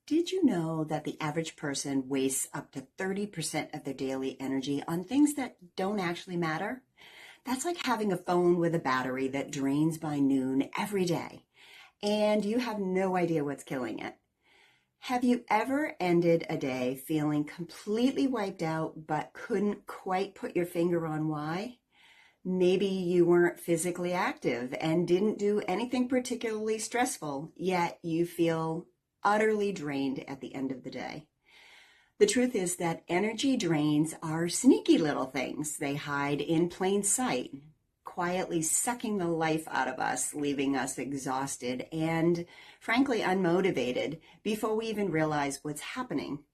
Did you know that the average person wastes up to 30% of their daily energy on things that don't actually matter? That's like having a phone with a battery that drains by noon every day, and you have no idea what's killing it. Have you ever ended a day feeling completely wiped out but couldn't quite put your finger on why? Maybe you weren't physically active and didn't do anything particularly stressful, yet you feel utterly drained at the end of the day. The truth is that energy drains are sneaky little things. They hide in plain sight, quietly sucking the life out of us, leaving us exhausted and, frankly, unmotivated before we even realize what's happening.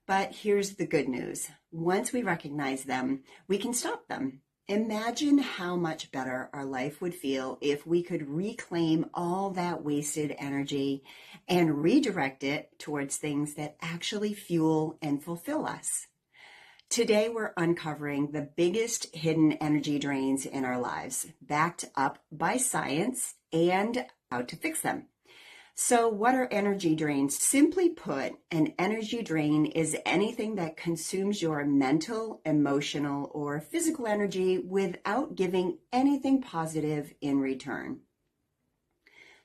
But here's the good news. Once we recognize them, we can stop them. Imagine how much better our life would feel if we could reclaim all that wasted energy and redirect it towards things that actually fuel and fulfill us. Today, we're uncovering the biggest hidden energy drains in our lives, backed up by science, and how to fix them. So what are energy drains? Simply put, an energy drain is anything that consumes your mental, emotional, or physical energy without giving anything positive in return.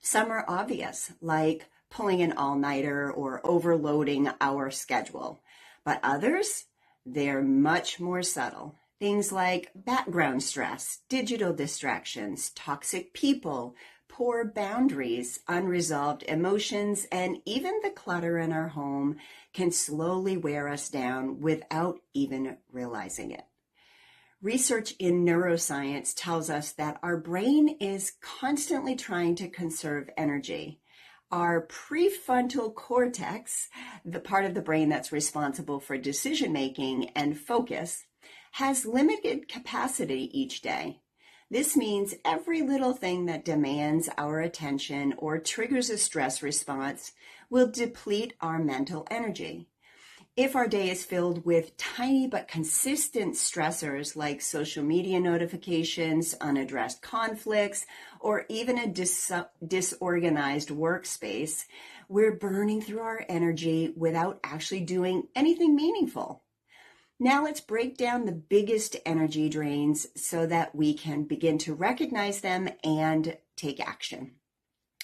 Some are obvious, like pulling an all-nighter or overloading our schedule. But others, they're much more subtle. Things like background stress, digital distractions, toxic people, poor boundaries, unresolved emotions, and even the clutter in our home can slowly wear us down without even realizing it. Research in neuroscience tells us that our brain is constantly trying to conserve energy. Our prefrontal cortex, the part of the brain that's responsible for decision-making and focus, has limited capacity each day. This means every little thing that demands our attention or triggers a stress response will deplete our mental energy. If our day is filled with tiny but consistent stressors like social media notifications, unaddressed conflicts, or even a disorganized workspace, we're burning through our energy without actually doing anything meaningful. Now let's break down the biggest energy drains so that we can begin to recognize them and take action.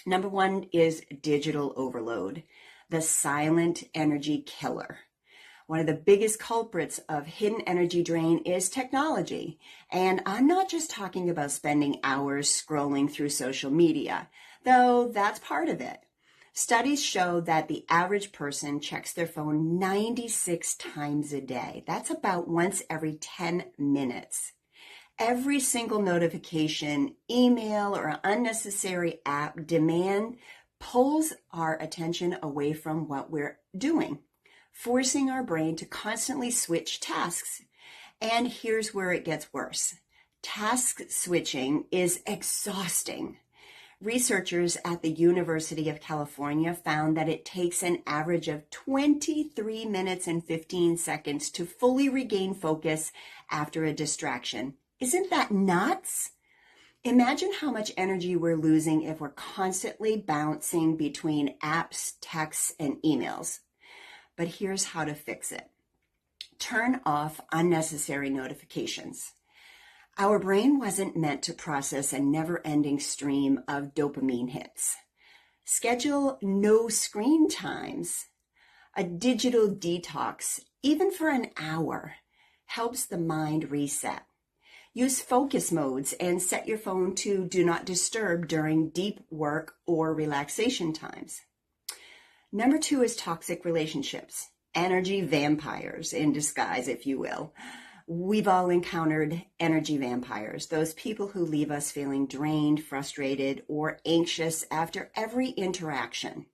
Number one is digital overload, the silent energy killer. One of the biggest culprits of hidden energy drain is technology. And I'm not just talking about spending hours scrolling through social media, though that's part of it. Studies show that the average person checks their phone 96 times a day. That's about once every 10 minutes. Every single notification, email, or unnecessary app demand pulls our attention away from what we're doing, forcing our brain to constantly switch tasks. And here's where it gets worse. Task switching is exhausting. Researchers at the University of California found that it takes an average of 23 minutes and 15 seconds to fully regain focus after a distraction. Isn't that nuts? Imagine how much energy we're losing if we're constantly bouncing between apps, texts, and emails. But here's how to fix it. Turn off unnecessary notifications. Our brain wasn't meant to process a never-ending stream of dopamine hits. Schedule no screen times. A digital detox, even for an hour, helps the mind reset. Use focus modes and set your phone to do not disturb during deep work or relaxation times. Number two is toxic relationships, energy vampires in disguise, if you will. We've all encountered energy vampires, those people who leave us feeling drained, frustrated, or anxious after every interaction.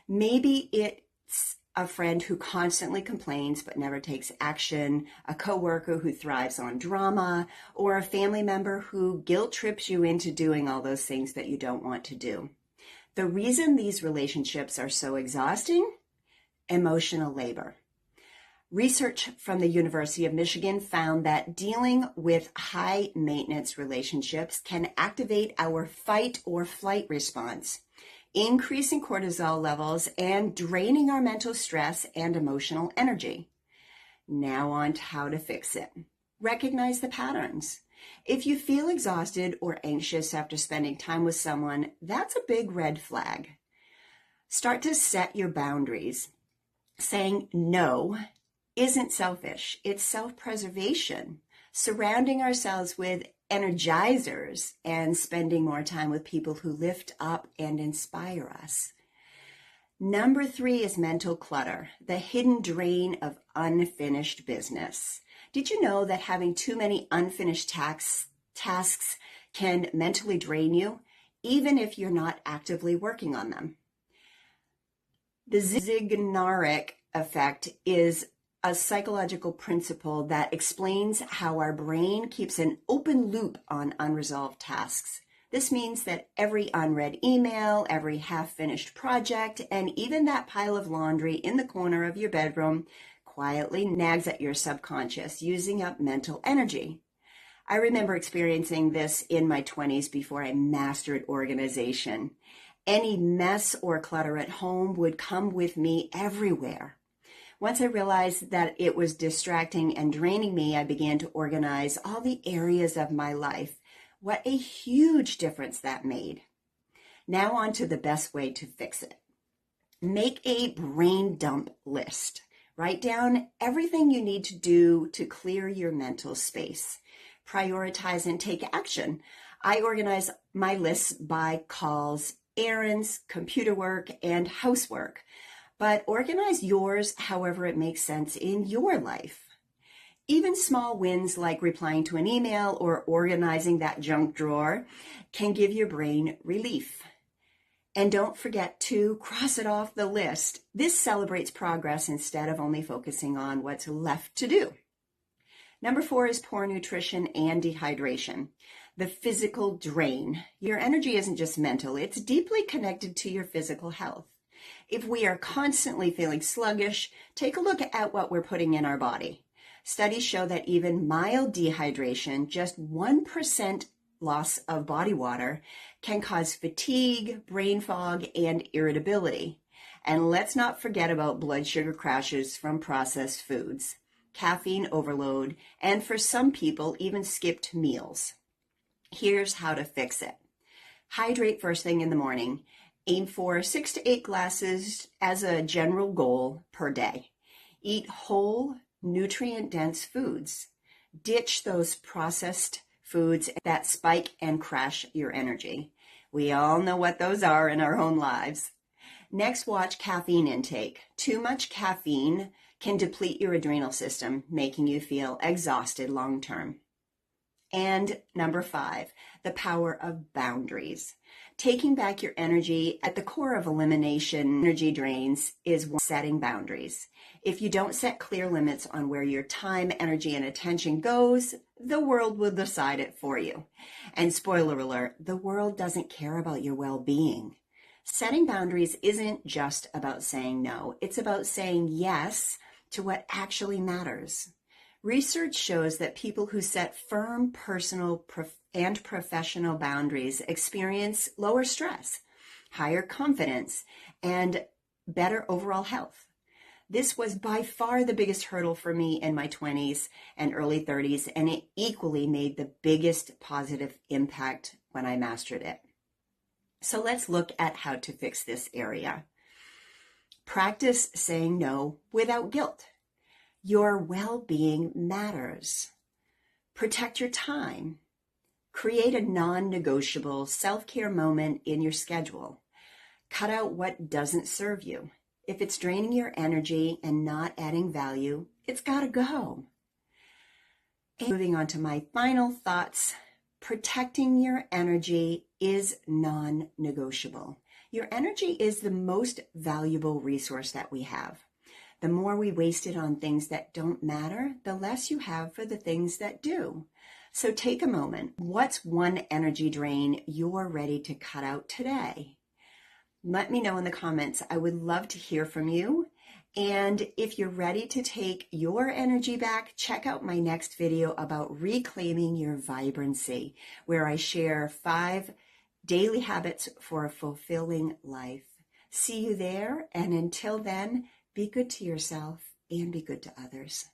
Maybe it's a friend who constantly complains but never takes action, a coworker who thrives on drama, or a family member who guilt trips you into doing all those things that you don't want to do. The reason these relationships are so exhausting? Emotional labor. Research from the University of Michigan found that dealing with high-maintenance relationships can activate our fight or flight response, increasing cortisol levels and draining our mental stress and emotional energy. Now on to how to fix it. Recognize the patterns. If you feel exhausted or anxious after spending time with someone, that's a big red flag. Start to set your boundaries. Saying no isn't selfish, it's self-preservation. Surrounding ourselves with energizers and spending more time with people who lift up and inspire us. Number 3 is mental clutter, the hidden drain of unfinished business. Did you know that having too many unfinished tasks can mentally drain you, even if you're not actively working on them? The Zeigarnik effect is a psychological principle that explains how our brain keeps an open loop on unresolved tasks. This means that every unread email, every half-finished project, and even that pile of laundry in the corner of your bedroom quietly nags at your subconscious, using up mental energy. I remember experiencing this in my 20s before I mastered organization. Any mess or clutter at home would come with me everywhere. Once I realized that it was distracting and draining me, I began to organize all the areas of my life. What a huge difference that made. Now on to the best way to fix it. Make a brain dump list. Write down everything you need to do to clear your mental space. Prioritize and take action. I organize my lists by calls, errands, computer work, and housework. But organize yours however it makes sense in your life. Even small wins like replying to an email or organizing that junk drawer can give your brain relief. And don't forget to cross it off the list. This celebrates progress instead of only focusing on what's left to do. Number 4 is poor nutrition and dehydration. The physical drain. Your energy isn't just mental, it's deeply connected to your physical health. If we are constantly feeling sluggish, take a look at what we're putting in our body. Studies show that even mild dehydration, just 1% loss of body water, can cause fatigue, brain fog, and irritability. And let's not forget about blood sugar crashes from processed foods, caffeine overload, and for some people, even skipped meals. Here's how to fix it. Hydrate first thing in the morning. Aim for 6 to 8 glasses as a general goal per day. Eat whole, nutrient-dense foods. Ditch those processed foods that spike and crash your energy. We all know what those are in our own lives. Next, watch caffeine intake. Too much caffeine can deplete your adrenal system, making you feel exhausted long term. And number 5, the power of boundaries. Taking back your energy at the core of elimination energy drains is setting boundaries. If you don't set clear limits on where your time, energy, and attention goes, the world will decide it for you. And spoiler alert, the world doesn't care about your well-being. Setting boundaries isn't just about saying no. It's about saying yes to what actually matters. Research shows that people who set firm personal and professional boundaries experience lower stress, higher confidence, and better overall health. This was by far the biggest hurdle for me in my 20s and early 30s, and it equally made the biggest positive impact when I mastered it. So let's look at how to fix this area. Practice saying no without guilt. Your well-being matters. Protect your time. Create a non-negotiable self-care moment in your schedule. Cut out what doesn't serve you. If it's draining your energy and not adding value, it's got to go. And moving on to my final thoughts, protecting your energy is non-negotiable. Your energy is the most valuable resource that we have. The more we waste it on things that don't matter, the less you have for the things that do. So take a moment. What's one energy drain you're ready to cut out today? Let me know in the comments. I would love to hear from you. And if you're ready to take your energy back, check out my next video about reclaiming your vibrancy, where I share 5 Daily Habits for a Fulfilling Life. See you there, and until then, be good to yourself and be good to others.